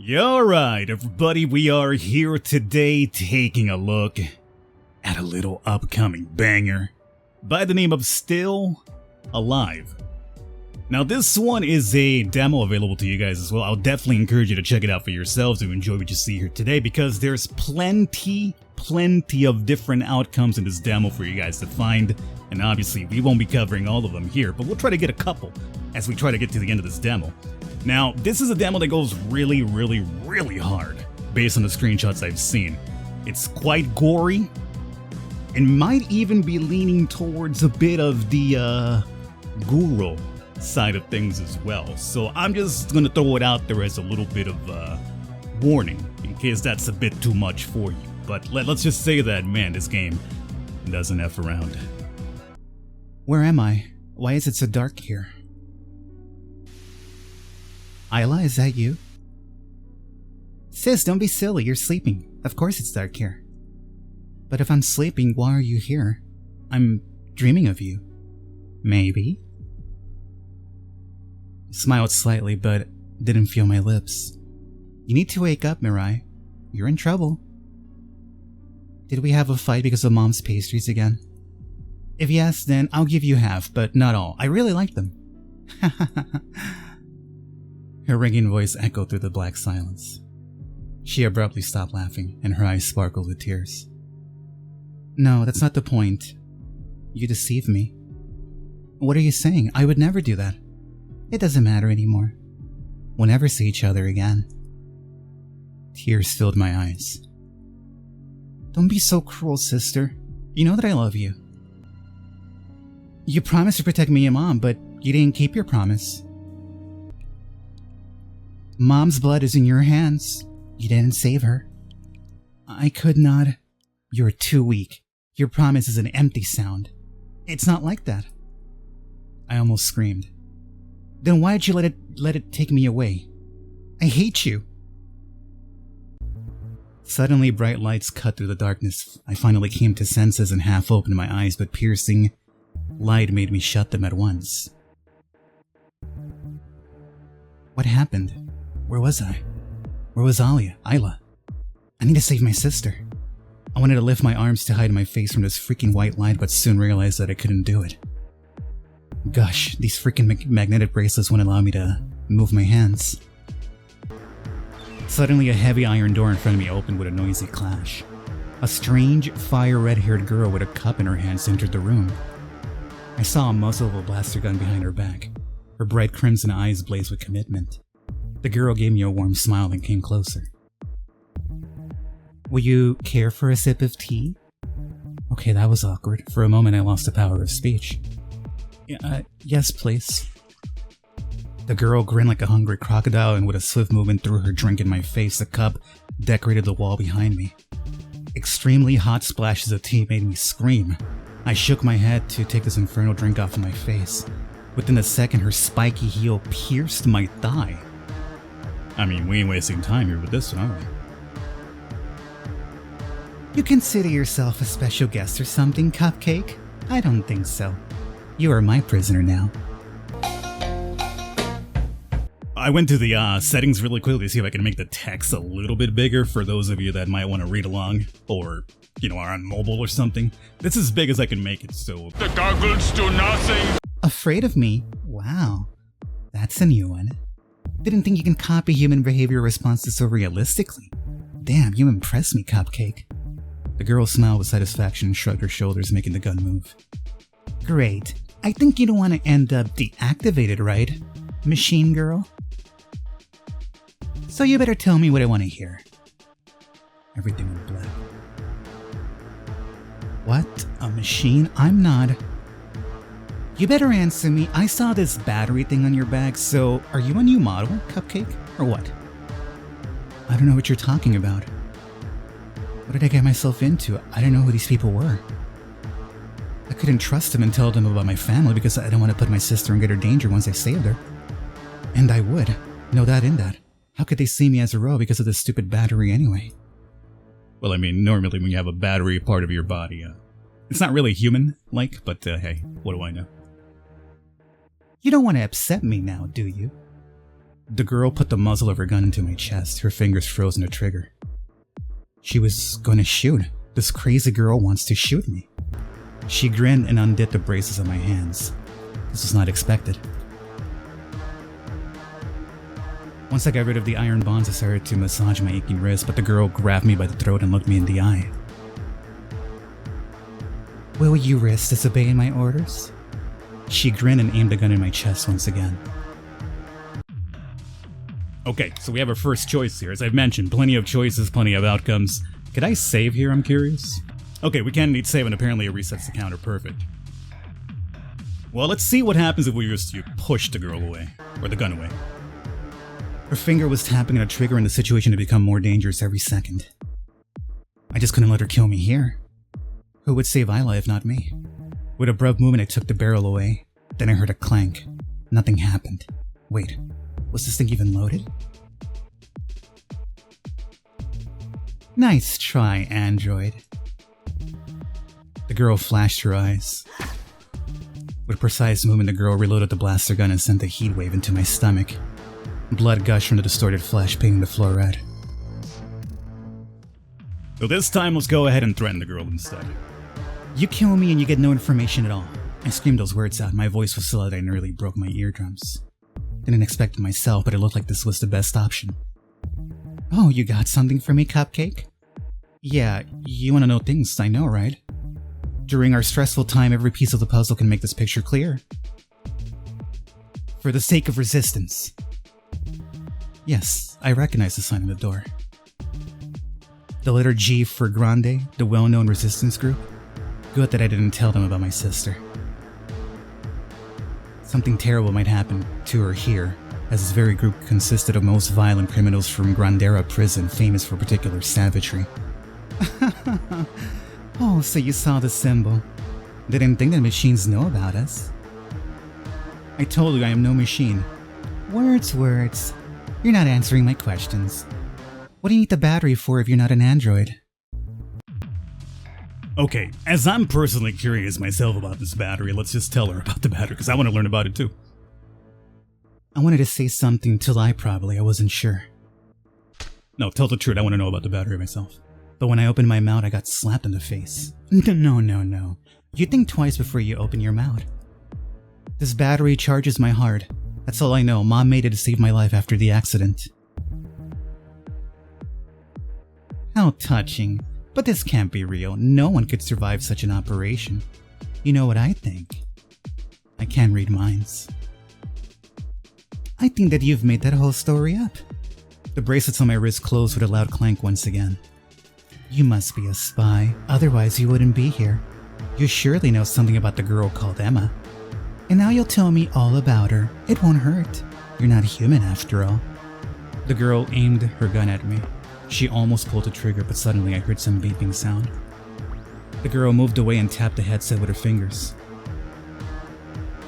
Alright everybody, we are here today taking a look at a little upcoming banger by the name of Still Alive. Now this one is a demo available to you guys as well. I'll definitely encourage you to check it out for yourselves to enjoy what you see here today, because there's plenty of different outcomes in this demo for you guys to find, and obviously we won't be covering all of them here, but we'll try to get a couple as we try to get to the end of this demo. Now, this is a demo that goes really hard based on the screenshots I've seen. It's quite gory and might even be leaning towards a bit of the guru side of things as well. So I'm just gonna throw it out there as a little bit of a warning in case that's a bit too much for you. But let's just say that, man, this game doesn't F around. Where am I? Why is it so dark here? Isla, is that you? Sis, don't be silly, you're sleeping. Of course it's dark here. But if I'm sleeping, why are you here? I'm dreaming of you. Maybe? I smiled slightly, but didn't feel my lips. You need to wake up, Mirai. You're in trouble. Did we have a fight because of Mom's pastries again? If yes, then I'll give you half, but not all. I really like them. Her ringing voice echoed through the black silence. She abruptly stopped laughing, and her eyes sparkled with tears. No, that's not the point. You deceived me. What are you saying? I would never do that. It doesn't matter anymore. We'll never see each other again. Tears filled my eyes. Don't be so cruel, sister. You know that I love you. You promised to protect me and Mom, but you didn't keep your promise. Mom's blood is in your hands. You didn't save her. I could not. You're too weak. Your promise is an empty sound. It's not like that. I almost screamed. Then why'd you let it take me away? I hate you. Suddenly, bright lights cut through the darkness. I finally came to senses and half opened my eyes, but piercing light made me shut them at once. What happened? Where was I? Where was Isla? I need to save my sister. I wanted to lift my arms to hide my face from this freaking white light, but soon realized that I couldn't do it. Gosh, these freaking magnetic bracelets wouldn't allow me to move my hands. Suddenly, a heavy iron door in front of me opened with a noisy clash. A strange, fire red-haired girl with a cup in her hands entered the room. I saw a muzzle of a blaster gun behind her back. Her bright crimson eyes blazed with commitment. The girl gave me a warm smile and came closer. Will you care for a sip of tea? Okay, that was awkward. For a moment, I lost the power of speech. Yes, please. The girl grinned like a hungry crocodile, and with a swift movement threw her drink in my face. The cup decorated the wall behind me. Extremely hot splashes of tea made me scream. I shook my head to take this infernal drink off of my face. Within a second, her spiky heel pierced my thigh. I mean, we ain't wasting time here with this one, are we? You consider yourself a special guest or something, Cupcake? I don't think so. You are my prisoner now. I went to the settings really quickly to see if I can make the text a little bit bigger for those of you that might want to read along, or, you know, are on mobile or something. This is as big as I can make it, so... The goggles do nothing! Afraid of me? Wow. That's a new one. Didn't think you can copy human behavior responses so realistically. Damn, you impress me, Cupcake. The girl smiled with satisfaction and shrugged her shoulders, making the gun move. Great. I think you don't want to end up deactivated, right, machine girl? So you better tell me what I want to hear. Everything went black. What? A machine? I'm not. You better answer me. I saw this battery thing on your bag, so are you a new model, Cupcake, or what? I don't know what you're talking about. What did I get myself into? I didn't know who these people were. I couldn't trust them and tell them about my family because I didn't want to put my sister in greater danger once I saved her. And I would. No doubt in that. How could they see me as a row because of this stupid battery anyway? Well, I mean, normally when you have a battery part of your body, it's not really human-like, but hey, what do I know? You don't want to upset me now, do you? The girl put the muzzle of her gun into my chest, her fingers frozen to trigger. She was going to shoot. This crazy girl wants to shoot me. She grinned and undid the braces on my hands. This was not expected. Once I got rid of the iron bonds, I started to massage my aching wrist, but the girl grabbed me by the throat and looked me in the eye. Will you risk disobeying my orders? She grinned and aimed the gun in my chest once again. Okay, so we have our first choice here. As I've mentioned, plenty of choices, plenty of outcomes. Could I save here, I'm curious? Okay, we can need save and apparently it resets the counter, perfect. Well, let's see what happens if we just push the girl away, or the gun away. Her finger was tapping on a trigger and the situation had become more dangerous every second. I just couldn't let her kill me here. Who would save Isla if not me? With a abrupt movement, I took the barrel away. Then I heard a clank. Nothing happened. Wait, was this thing even loaded? Nice try, android. The girl flashed her eyes. With a precise movement, the girl reloaded the blaster gun and sent a heat wave into my stomach. Blood gushed from the distorted flesh, painting the floor red. So this time, let's go ahead and threaten the girl instead. You kill me and you get no information at all. I screamed those words out. My voice was so loud I nearly broke my eardrums. Didn't expect it myself, but it looked like this was the best option. Oh, you got something for me, Cupcake? Yeah, you want to know things, I know, right? During our stressful time, every piece of the puzzle can make this picture clear. For the sake of resistance. Yes, I recognize the sign on the door. The letter G for Grande, the well-known resistance group. Good that I didn't tell them about my sister. Something terrible might happen to her here, as this very group consisted of most violent criminals from Grandera prison, famous for particular savagery. Oh, so you saw the symbol. Didn't think that machines know about us. I told you I am no machine. Words. You're not answering my questions. What do you need the battery for if you're not an android? Okay, as I'm personally curious myself about this battery, let's just tell her about the battery, because I want to learn about it too. I wanted to say something to lie probably, I wasn't sure. No, tell the truth, I want to know about the battery myself. But when I opened my mouth, I got slapped in the face. No. You think twice before you open your mouth. This battery charges my heart. That's all I know. Mom made it to save my life after the accident. How touching. But this can't be real. No one could survive such an operation. You know what I think? I can't read minds. I think that you've made that whole story up. The bracelets on my wrist closed with a loud clank once again. You must be a spy, otherwise you wouldn't be here. You surely know something about the girl called Emma. And now you'll tell me all about her. It won't hurt. You're not human after all. The girl aimed her gun at me. She almost pulled the trigger, but suddenly I heard some beeping sound. The girl moved away and tapped the headset with her fingers.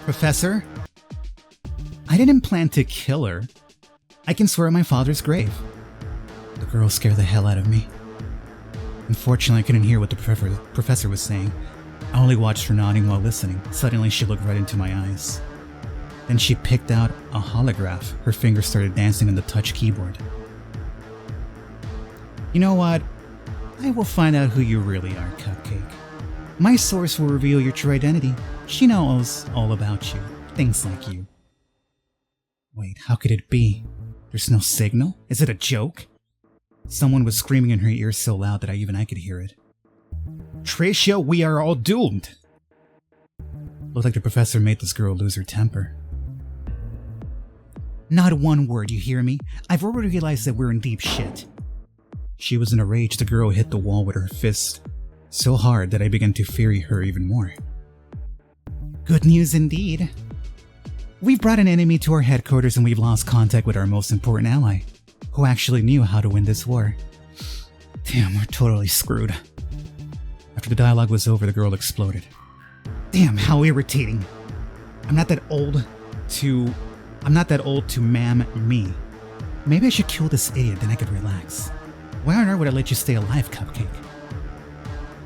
Professor? I didn't plan to kill her. I can swear on my father's grave. The girl scared the hell out of me. Unfortunately, I couldn't hear what the professor was saying. I only watched her nodding while listening. Suddenly, she looked right into my eyes. Then she picked out a holograph. Her fingers started dancing on the touch keyboard. You know what? I will find out who you really are, Cupcake. My source will reveal your true identity. She knows all about you. Things like you. Wait, how could it be? There's no signal? Is it a joke? Someone was screaming in her ear so loud that I could hear it. Tricia, we are all doomed! Looked like the professor made this girl lose her temper. Not one word, you hear me? I've already realized that we're in deep shit. She was in a rage. The girl hit the wall with her fist so hard that I began to fear her even more. Good news indeed. We've brought an enemy to our headquarters and we've lost contact with our most important ally, who actually knew how to win this war. Damn, we're totally screwed. After the dialogue was over, the girl exploded. Damn, how irritating. I'm not that old to ma'am me. Maybe I should kill this idiot, then I could relax. Why on earth would I let you stay alive, Cupcake?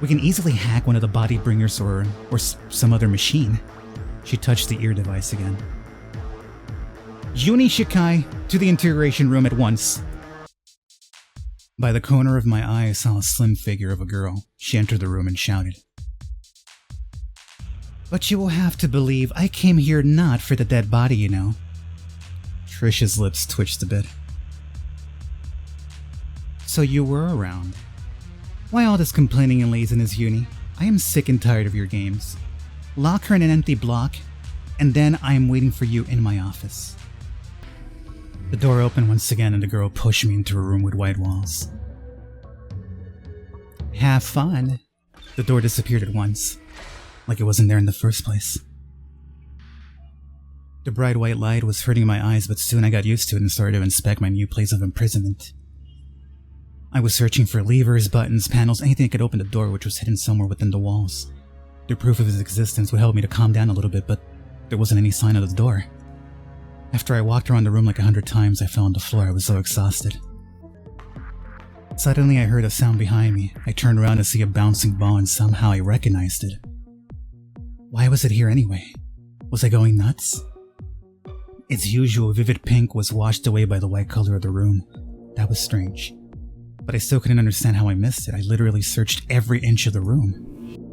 We can easily hack one of the body bringers or some other machine. She touched the ear device again. Juni Shikai, to the interrogation room at once. By the corner of my eye, I saw a slim figure of a girl. She entered the room and shouted, "But you will have to believe I came here not for the dead body, you know." Trisha's lips twitched a bit. "So you were around. Why all this complaining and laziness, Uni? I am sick and tired of your games. Lock her in an empty block, and then I am waiting for you in my office." The door opened once again and the girl pushed me into a room with white walls. "Have fun." The door disappeared at once, like it wasn't there in the first place. The bright white light was hurting my eyes, but soon I got used to it and started to inspect my new place of imprisonment. I was searching for levers, buttons, panels, anything that could open the door, which was hidden somewhere within the walls. The proof of its existence would help me to calm down a little bit, but there wasn't any sign of the door. After I walked around the room like 100 times, I fell on the floor. I was so exhausted. Suddenly, I heard a sound behind me. I turned around to see a bouncing ball, and somehow I recognized it. Why was it here anyway? Was I going nuts? Its usual vivid pink was washed away by the white color of the room. That was strange. But I still couldn't understand how I missed it. I literally searched every inch of the room.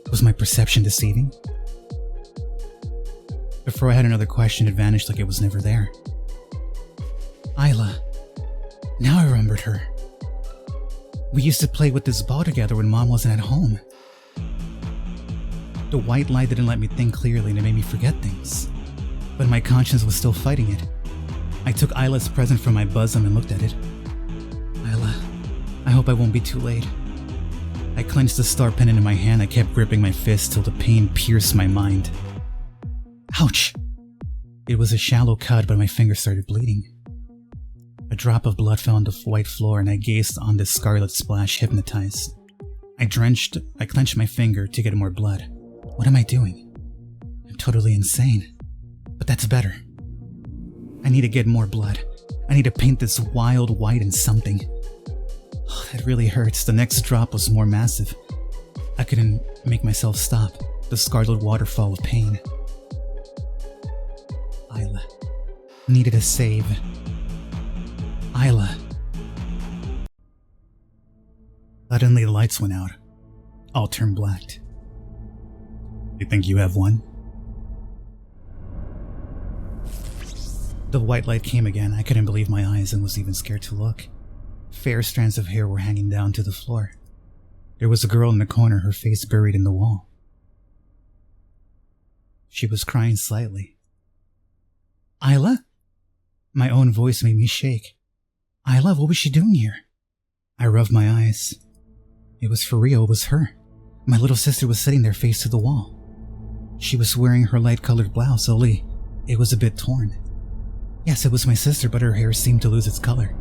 Was my perception deceiving? Before I had another question, it vanished like it was never there. Isla. Now I remembered her. We used to play with this ball together when Mom wasn't at home. The white light didn't let me think clearly and it made me forget things. But my conscience was still fighting it. I took Isla's present from my bosom and looked at it. Isla, I hope I won't be too late. I clenched the star pendant in my hand. I kept gripping my fist till the pain pierced my mind. Ouch! It was a shallow cut, but my finger started bleeding. A drop of blood fell on the white floor and I gazed on this scarlet splash, hypnotized. I clenched my finger to get more blood. What am I doing? I'm totally insane. But that's better. I need to get more blood. I need to paint this wild white in something. Oh, that really hurts. The next drop was more massive. I couldn't make myself stop. The scarlet waterfall of pain. Isla. Needed a save. Isla. Suddenly the lights went out. All turned black. You think you have one? The white light came again. I couldn't believe my eyes and was even scared to look. Fair strands of hair were hanging down to the floor. There was a girl in the corner, her face buried in the wall. She was crying slightly. Isla? My own voice made me shake. Isla, what was she doing here? I rubbed my eyes. It was for real, it was her. My little sister was sitting there face to the wall. She was wearing her light-colored blouse, only it was a bit torn. Yes, it was my sister, but her hair seemed to lose its color.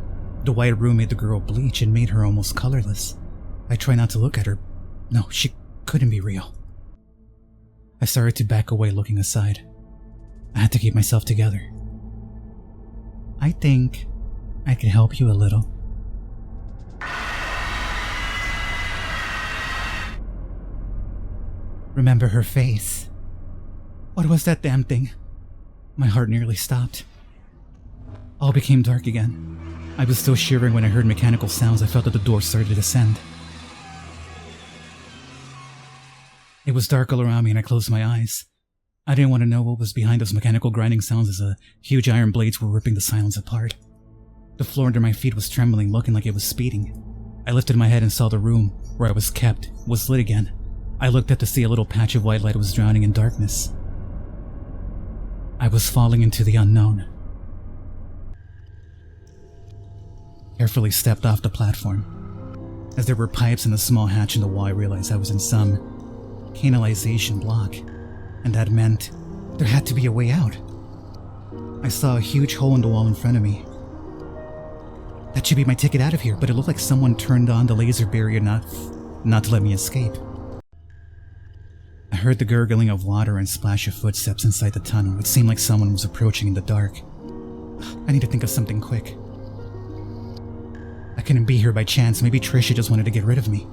The white room made the girl bleach and made her almost colorless. I tried not to look at her. No, she couldn't be real. I started to back away, looking aside. I had to keep myself together. I think I could help you a little. Remember her face. What was that damn thing? My heart nearly stopped. All became dark again. I was still shivering when I heard mechanical sounds. I felt that the door started to descend. It was dark all around me and I closed my eyes. I didn't want to know what was behind those mechanical grinding sounds as huge iron blades were ripping the silence apart. The floor under my feet was trembling, looking like it was speeding. I lifted my head and saw the room where I was kept was lit again. I looked up to see a little patch of white light was drowning in darkness. I was falling into the unknown. Carefully stepped off the platform. As there were pipes and a small hatch in the wall, I realized I was in some canalization block, and that meant there had to be a way out. I saw a huge hole in the wall in front of me. That should be my ticket out of here, but it looked like someone turned on the laser barrier not to let me escape. I heard the gurgling of water and splash of footsteps inside the tunnel. It seemed like someone was approaching in the dark. I need to think of something quick. I couldn't be here by chance. Maybe Trisha just wanted to get rid of me.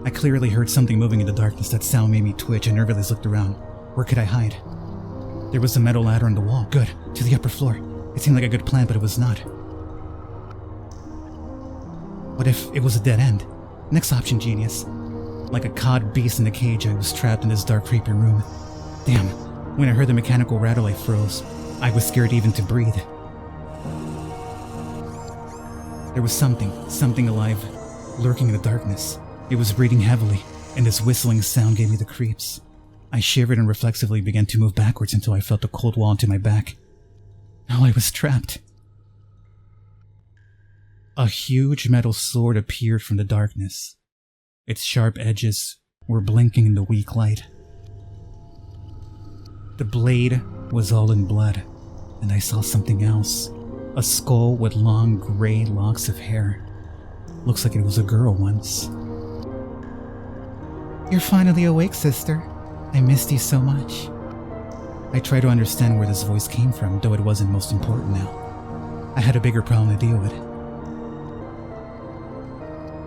I clearly heard something moving in the darkness. That sound made me twitch. I nervously looked around. Where could I hide? There was a metal ladder on the wall. Good. To the upper floor. It seemed like a good plan, but it was not. What if it was a dead end? Next option, genius. Like a caught beast in a cage, I was trapped in this dark, creepy room. Damn, when I heard the mechanical rattle, I froze. I was scared even to breathe. There was something alive, lurking in the darkness. It was breathing heavily, and this whistling sound gave me the creeps. I shivered and reflexively began to move backwards until I felt the cold wall onto my back. Now I was trapped. A huge metal sword appeared from the darkness. Its sharp edges were blinking in the weak light. The blade was all in blood, and I saw something else. A skull with long gray locks of hair. Looks like it was a girl once. You're finally awake, sister. I missed you so much. I tried to understand where this voice came from, though it wasn't most important now. I had a bigger problem to deal with.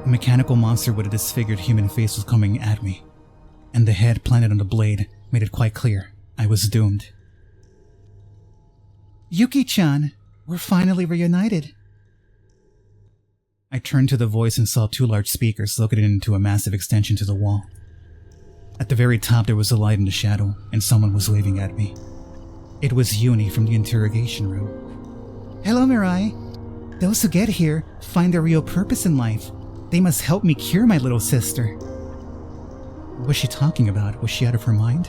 A mechanical monster with a disfigured human face was coming at me, and the head planted on the blade made it quite clear I was doomed. Yuki-chan, we're finally reunited. I turned to the voice and saw two large speakers located into a massive extension to the wall. At the very top there was a light in the shadow, and someone was waving at me. It was Uni from the interrogation room. Hello, Mirai. Those who get here find their real purpose in life. They must help me cure my little sister. What was she talking about? Was she out of her mind?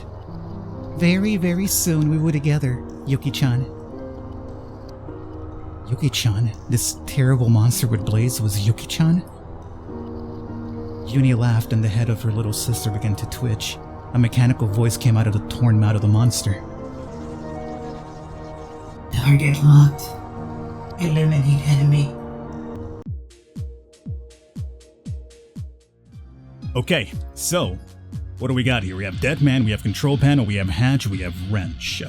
Very, very soon we will be together, Yuki-chan. Yuki-chan? This terrible monster with blades was Yuki-chan? Uni laughed and the head of her little sister began to twitch. A mechanical voice came out of the torn mouth of the monster. Target locked. Eliminate enemy. Okay, so, what do we got here? We have Dead Man, we have Control Panel, we have Hatch, we have Wrench.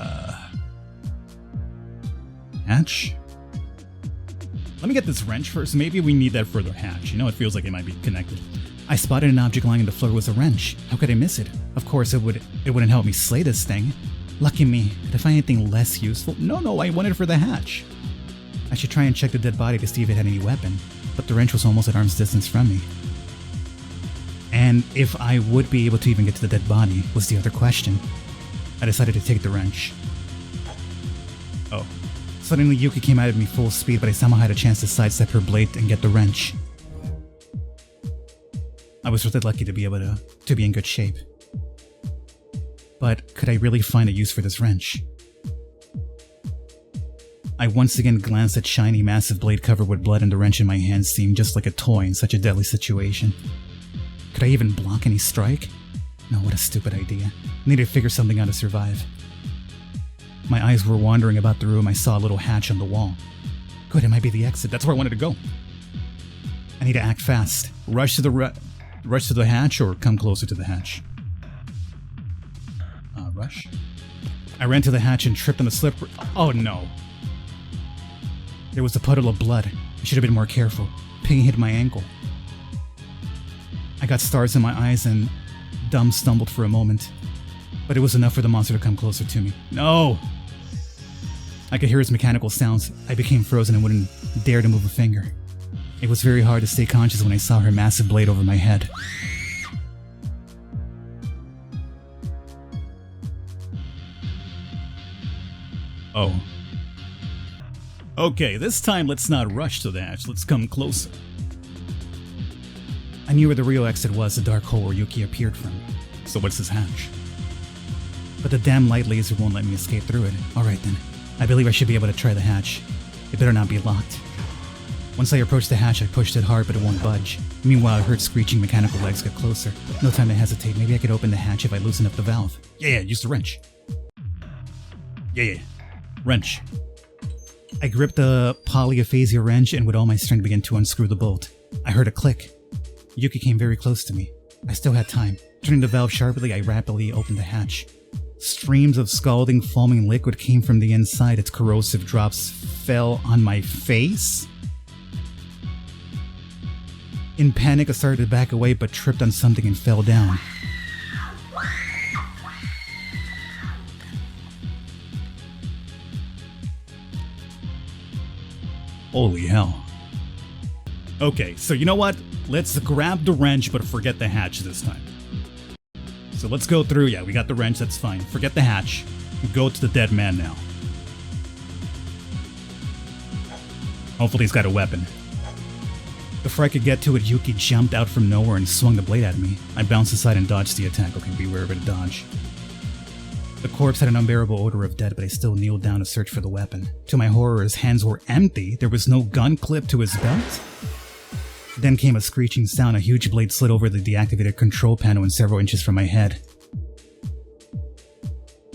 Hatch? Let me get this wrench first. Maybe we need that for the hatch. You know, it feels like it might be connected. I spotted an object lying on the floor. It was a wrench. How could I miss it? Of course, it wouldn't help me slay this thing. Lucky me. Could I find anything less useful? No, I wanted it for the hatch. I should try and check the dead body to see if it had any weapon, but the wrench was almost at arm's distance from me. And if I would be able to even get to the dead body was the other question. I decided to take the wrench. Oh. Suddenly Yuki came out at me full speed, but I somehow had a chance to sidestep her blade and get the wrench. I was really lucky to be able to be in good shape. But could I really find a use for this wrench? I once again glanced at shiny, massive blade covered with blood, and the wrench in my hand seemed just like a toy in such a deadly situation. Could I even block any strike? No, what a stupid idea. I needed to figure something out to survive. My eyes were wandering about the room. I saw a little hatch on the wall. Good, it might be the exit. That's where I wanted to go. I need to act fast. Rush to the hatch or come closer to the hatch. Rush. I ran to the hatch and tripped on the slippery... Oh no. There was a puddle of blood. I should have been more careful. Ping hit my ankle. I got stars in my eyes and dumb stumbled for a moment. But it was enough for the monster to come closer to me. No! I could hear his mechanical sounds. I became frozen and wouldn't dare to move a finger. It was very hard to stay conscious when I saw her massive blade over my head. Oh. Okay, this time let's not rush to the hatch. Let's come closer. I knew where the real exit was, the dark hole where Yuki appeared from. So what's this hatch? But the damn light laser won't let me escape through it. Alright then. I believe I should be able to try the hatch. It better not be locked. Once I approached the hatch, I pushed it hard, but it won't budge. Meanwhile, I heard screeching mechanical legs get closer. No time to hesitate. Maybe I could open the hatch if I loosen up the valve. Yeah, use the wrench. Yeah. Wrench. I gripped the polyaphasia wrench and with all my strength began to unscrew the bolt. I heard a click. Yuki came very close to me. I still had time. Turning the valve sharply, I rapidly opened the hatch. Streams of scalding, foaming liquid came from the inside. Its corrosive drops fell on my face. In panic, I started to back away but tripped on something and fell down. Holy hell. Okay, so you know what? Let's grab the wrench, but forget the hatch this time. So let's go through. Yeah, we got the wrench, that's fine. Forget the hatch. Go to the dead man now. Hopefully he's got a weapon. Before I could get to it, Yuki jumped out from nowhere and swung the blade at me. I bounced aside and dodged the attack. Okay, beware of it, dodge. The corpse had an unbearable odor of death, but I still kneeled down to search for the weapon. To my horror, his hands were empty. There was no gun clipped to his belt. Then came a screeching sound. A huge blade slid over the deactivated control panel and several inches from my head.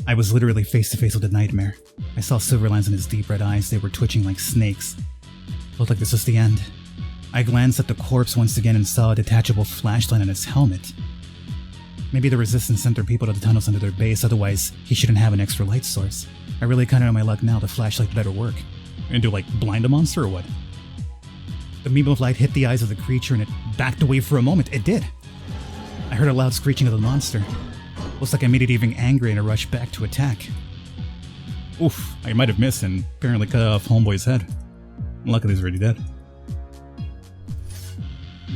I was literally face to face with a nightmare. I saw silver lines in his deep red eyes. They were twitching like snakes. Looked like this was the end. I glanced at the corpse once again and saw a detachable flashlight on his helmet. Maybe the Resistance sent their people to the tunnels under their base, otherwise he shouldn't have an extra light source. I really kinda know my luck now, the flashlight better work. And do like blind a monster or what? The beam of light hit the eyes of the creature and it backed away for a moment. It did. I heard a loud screeching of the monster. Looks like I made it even angry and I rushed back to attack. Oof, I might have missed and apparently cut off Homeboy's head. Luckily he's already dead.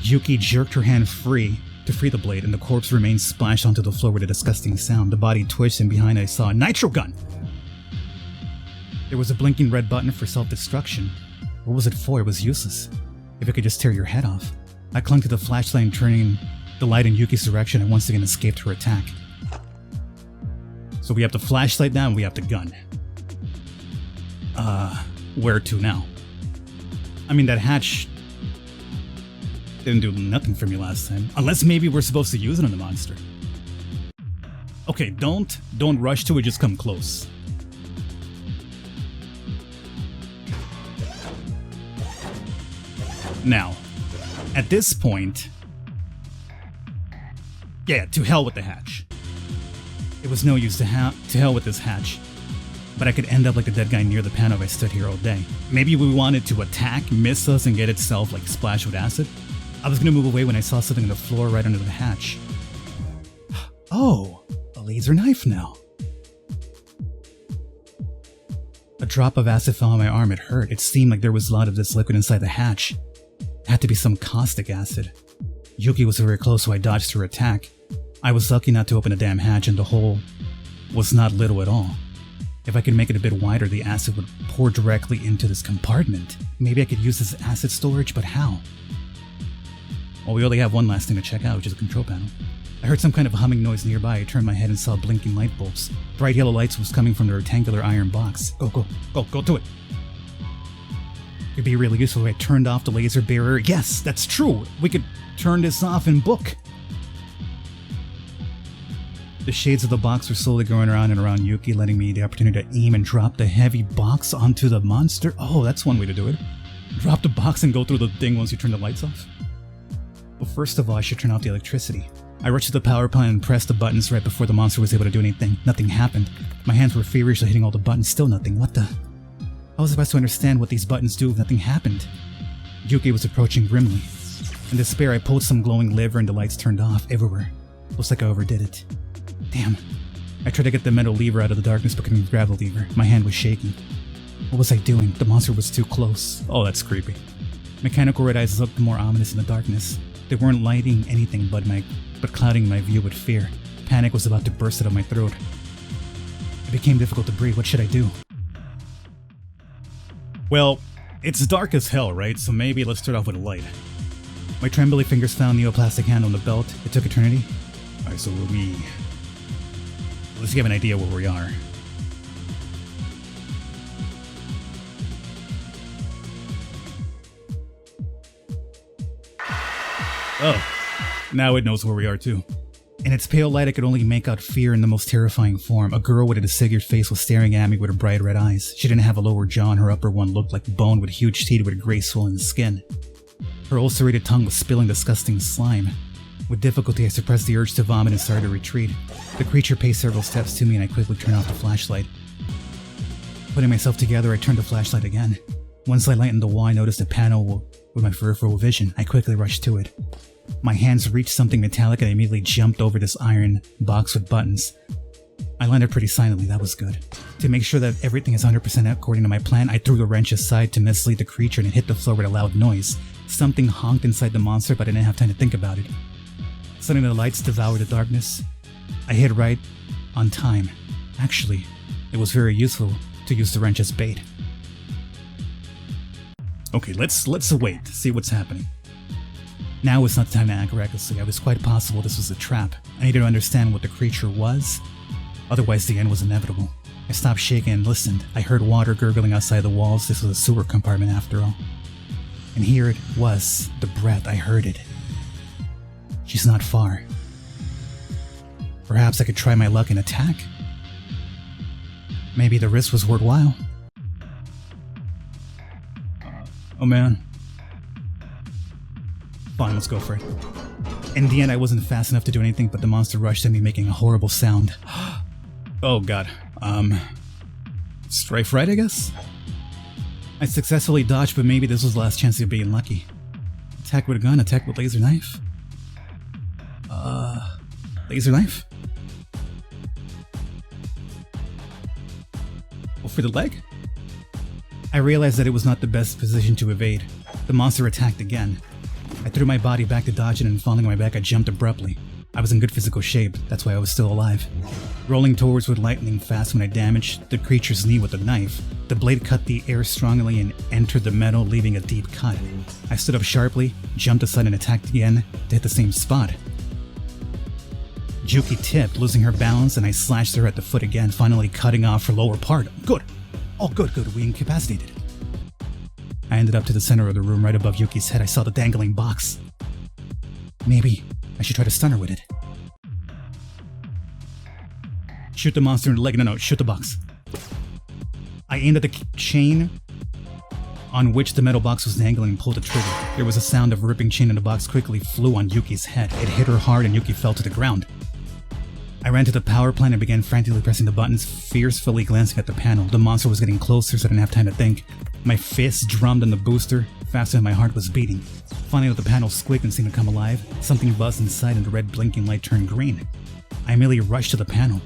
Yuki jerked her hand free to free the blade, and the corpse remained splashed onto the floor with a disgusting sound. The body twitched, and behind I saw a nitro gun! There was a blinking red button for self-destruction. What was it for? It was useless. If it could just tear your head off. I clung to the flashlight and turning the light in Yuki's direction, and once again escaped her attack. So we have the flashlight now, and we have the gun. Where to now? I mean, that hatch didn't do nothing for me last time. Unless maybe we're supposed to use it on the monster. Okay, don't rush to it, just come close. Now, at this point... Yeah, to hell with the hatch. It was no use to hell with this hatch. But I could end up like the dead guy near the panel if I stood here all day. Maybe we wanted to attack, miss us, and get itself like splashed with acid. I was gonna move away when I saw something on the floor right under the hatch. Oh, a laser knife now. A drop of acid fell on my arm. It hurt. It seemed like there was a lot of this liquid inside the hatch. It had to be some caustic acid. Yuki was very close, so I dodged her attack. I was lucky not to open the damn hatch, and the hole was not little at all. If I could make it a bit wider, the acid would pour directly into this compartment. Maybe I could use this acid storage, but how? Well, we only have one last thing to check out, which is a control panel. I heard some kind of humming noise nearby. I turned my head and saw blinking light bulbs. Bright yellow lights was coming from the rectangular iron box. Go to it. It'd be really useful if I turned off the laser barrier. Yes, that's true. We could turn this off and book. The shades of the box were slowly going around and around Yuki, letting me the opportunity to aim and drop the heavy box onto the monster. Oh, that's one way to do it. Drop the box and go through the thing once you turn the lights off. Well, first of all, I should turn off the electricity. I rushed to the power plant and pressed the buttons right before the monster was able to do anything. Nothing happened. My hands were feverishly hitting all the buttons, still nothing. What the? I was supposed to understand what these buttons do if nothing happened. Yuki was approaching grimly. In despair, I pulled some glowing lever and the lights turned off everywhere. Looks like I overdid it. Damn. I tried to get the metal lever out of the darkness but couldn't grab the lever. My hand was shaking. What was I doing? The monster was too close. Oh, that's creepy. Mechanical red eyes looked more ominous in the darkness. They weren't lighting anything but clouding my view with fear. Panic was about to burst out of my throat. It became difficult to breathe. What should I do? Well, it's dark as hell, right? So maybe let's start off with a light. My trembling fingers found the neoplastic handle on the belt. It took eternity. Alright, so let's give an idea where we are. Oh, now it knows where we are too. In its pale light, I could only make out fear in the most terrifying form. A girl with a disfigured face was staring at me with her bright red eyes. She didn't have a lower jaw, and her upper one looked like bone with huge teeth with gray swollen skin. Her ulcerated tongue was spilling disgusting slime. With difficulty, I suppressed the urge to vomit and started to retreat. The creature paced several steps to me, and I quickly turned off the flashlight. Putting myself together, I turned the flashlight again. Once I lightened the wall, I noticed a panel with my peripheral vision. I quickly rushed to it. My hands reached something metallic and I immediately jumped over this iron box with buttons. I landed pretty silently, that was good. To make sure that everything is 100% according to my plan, I threw the wrench aside to mislead the creature and it hit the floor with a loud noise. Something honked inside the monster, but I didn't have time to think about it. Suddenly the lights devoured the darkness. I hit right on time. Actually, it was very useful to use the wrench as bait. Okay, let's wait, see what's happening. Now is not the time to act recklessly. It was quite possible this was a trap. I needed to understand what the creature was. Otherwise, the end was inevitable. I stopped shaking and listened. I heard water gurgling outside the walls. This was a sewer compartment after all. And here it was, the breath. I heard it. She's not far. Perhaps I could try my luck and attack. Maybe the risk was worthwhile. Oh man. Fine, let's go for it. In the end, I wasn't fast enough to do anything, but the monster rushed at me, making a horrible sound. Oh god. Strafe right, I guess? I successfully dodged, but maybe this was the last chance of being lucky. Attack with a gun, attack with laser knife. Laser knife? Oh, for the leg? I realized that it was not the best position to evade. The monster attacked again. I threw my body back to dodge it, and falling on my back, I jumped abruptly. I was in good physical shape, that's why I was still alive. Rolling towards with lightning fast when I damaged the creature's knee with a knife. The blade cut the air strongly and entered the metal, leaving a deep cut. I stood up sharply, jumped aside and attacked again to hit the same spot. Juki tipped, losing her balance, and I slashed her at the foot again, finally cutting off her lower part. Good! Oh, good, we incapacitated. I ended up to the center of the room, right above Yuki's head. I saw the dangling box. Maybe I should try to stun her with it. Shoot the monster in the leg. No, shoot the box. I aimed at the chain on which the metal box was dangling and pulled the trigger. There was a sound of ripping chain and the box quickly flew on Yuki's head. It hit her hard and Yuki fell to the ground. I ran to the power plant and began frantically pressing the buttons, fearfully glancing at the panel. The monster was getting closer, so I didn't have time to think. My fist drummed on the booster faster than my heart was beating. Finally, the panel squeaked and seemed to come alive. Something buzzed inside and the red blinking light turned green. I immediately rushed to the panel.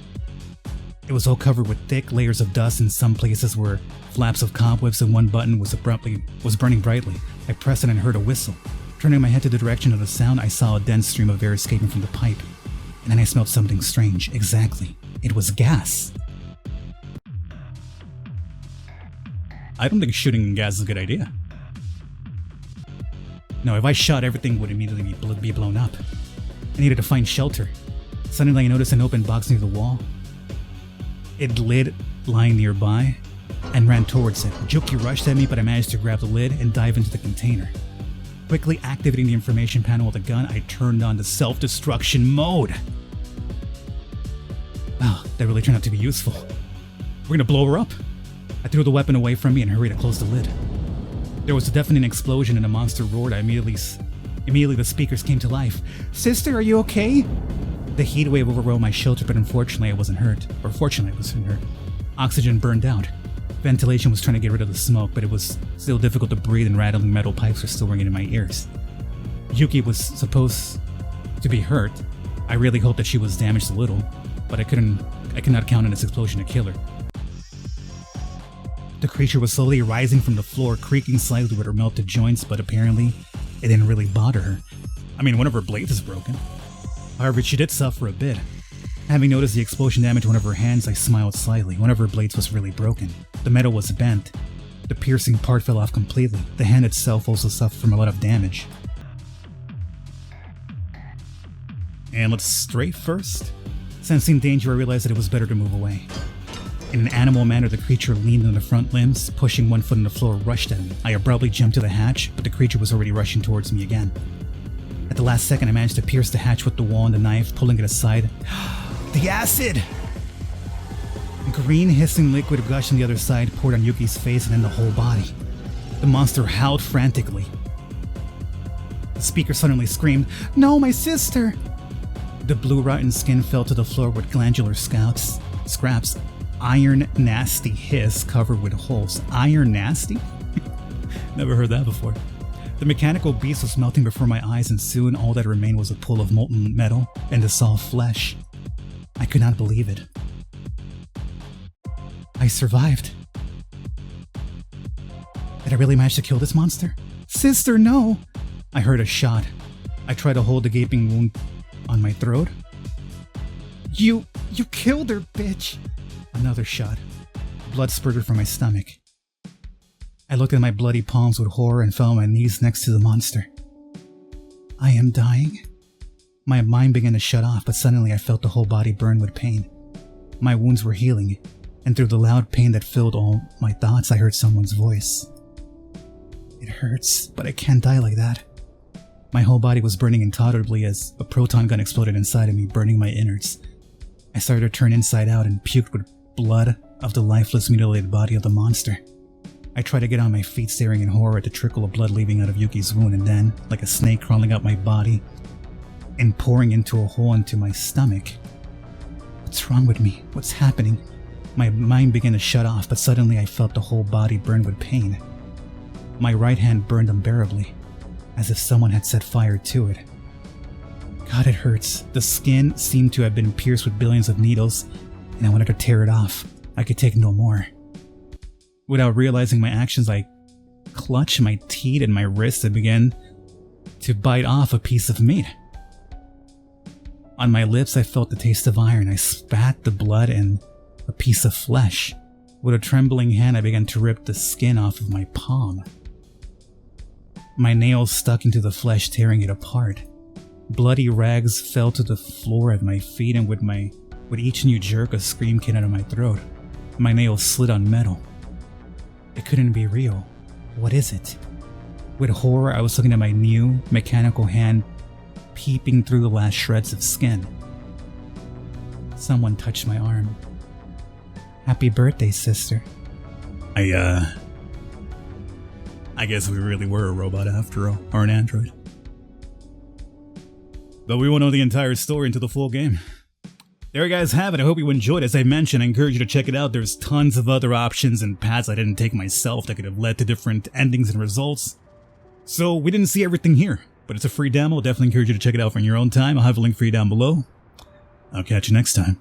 It was all covered with thick layers of dust. In some places were flaps of cobwebs, and one button was burning brightly. I pressed it and heard a whistle. Turning my head to the direction of the sound, I saw a dense stream of air escaping from the pipe. And then I smelled something strange. Exactly. It was gas. I don't think shooting gas is a good idea. No, if I shot, everything would immediately be blown up. I needed to find shelter. Suddenly I noticed an open box near the wall. It lid lying nearby and ran towards it. Juki rushed at me, but I managed to grab the lid and dive into the container. Quickly activating the information panel with a gun, I turned on the self-destruction mode. Wow, that really turned out to be useful. We're gonna blow her up. I threw the weapon away from me and hurried to close the lid. There was a deafening explosion and the monster roared. Immediately the speakers came to life. Sister, are you okay? The heat wave overwhelmed my shelter, but unfortunately I wasn't hurt. Or fortunately I wasn't hurt. Oxygen burned out. Ventilation was trying to get rid of the smoke, but it was still difficult to breathe and rattling metal pipes were still ringing in my ears. Yuki was supposed to be hurt. I really hoped that she was damaged a little, but I could not count on this explosion to kill her. The creature was slowly rising from the floor, creaking slightly with her melted joints, but apparently it didn't really bother her. I mean, one of her blades is broken. However, she did suffer a bit. Having noticed the explosion damage one of her hands, I smiled slightly. One of her blades was really broken. The metal was bent. The piercing part fell off completely. The hand itself also suffered from a lot of damage. And let's strafe first. Sensing danger, I realized that it was better to move away. In an animal manner, the creature leaned on the front limbs, pushing one foot on the floor, rushed at me. I abruptly jumped to the hatch, but the creature was already rushing towards me again. At the last second, I managed to pierce the hatch with the wall and the knife, pulling it aside. The acid! Green hissing liquid gushed on the other side, poured on Yuki's face and then the whole body. The monster howled frantically. The speaker suddenly screamed, "No, my sister!" The blue rotten skin fell to the floor with glandular scraps. Iron nasty hiss covered with holes. Iron nasty? Never heard that before. The mechanical beast was melting before my eyes, and soon all that remained was a pool of molten metal and dissolved flesh. I could not believe it. I survived. Did I really manage to kill this monster? Sister, no! I heard a shot. I tried to hold the gaping wound on my throat. You killed her, bitch! Another shot. Blood spurted from my stomach. I looked at my bloody palms with horror and fell on my knees next to the monster. I am dying? My mind began to shut off, but suddenly I felt the whole body burn with pain. My wounds were healing, and through the loud pain that filled all my thoughts, I heard someone's voice. It hurts, but I can't die like that. My whole body was burning intolerably as a proton gun exploded inside of me, burning my innards. I started to turn inside out and puked with blood of the lifeless, mutilated body of the monster. I tried to get on my feet, staring in horror at the trickle of blood leaving out of Yuki's wound, and then, like a snake crawling up my body and pouring into a hole into my stomach. What's wrong with me? What's happening? My mind began to shut off, but suddenly I felt the whole body burn with pain. My right hand burned unbearably, as if someone had set fire to it. God, it hurts. The skin seemed to have been pierced with billions of needles, and I wanted to tear it off. I could take no more. Without realizing my actions, I clutched my teeth and my wrists and began to bite off a piece of meat. On my lips, I felt the taste of iron. I spat the blood and a piece of flesh. With a trembling hand, I began to rip the skin off of my palm. My nails stuck into the flesh, tearing it apart. Bloody rags fell to the floor at my feet, and with each new jerk, a scream came out of my throat. My nails slid on metal. It couldn't be real. What is it? With horror, I was looking at my new mechanical hand peeping through the last shreds of skin. Someone touched my arm. Happy birthday, sister. I guess we really were a robot after all, or an android. But we won't know the entire story until the full game. There you guys have it. I hope you enjoyed. As I mentioned, I encourage you to check it out. There's tons of other options and paths I didn't take myself that could have led to different endings and results. So we didn't see everything here, but it's a free demo. Definitely encourage you to check it out for your own time. I'll have a link for you down below. I'll catch you next time.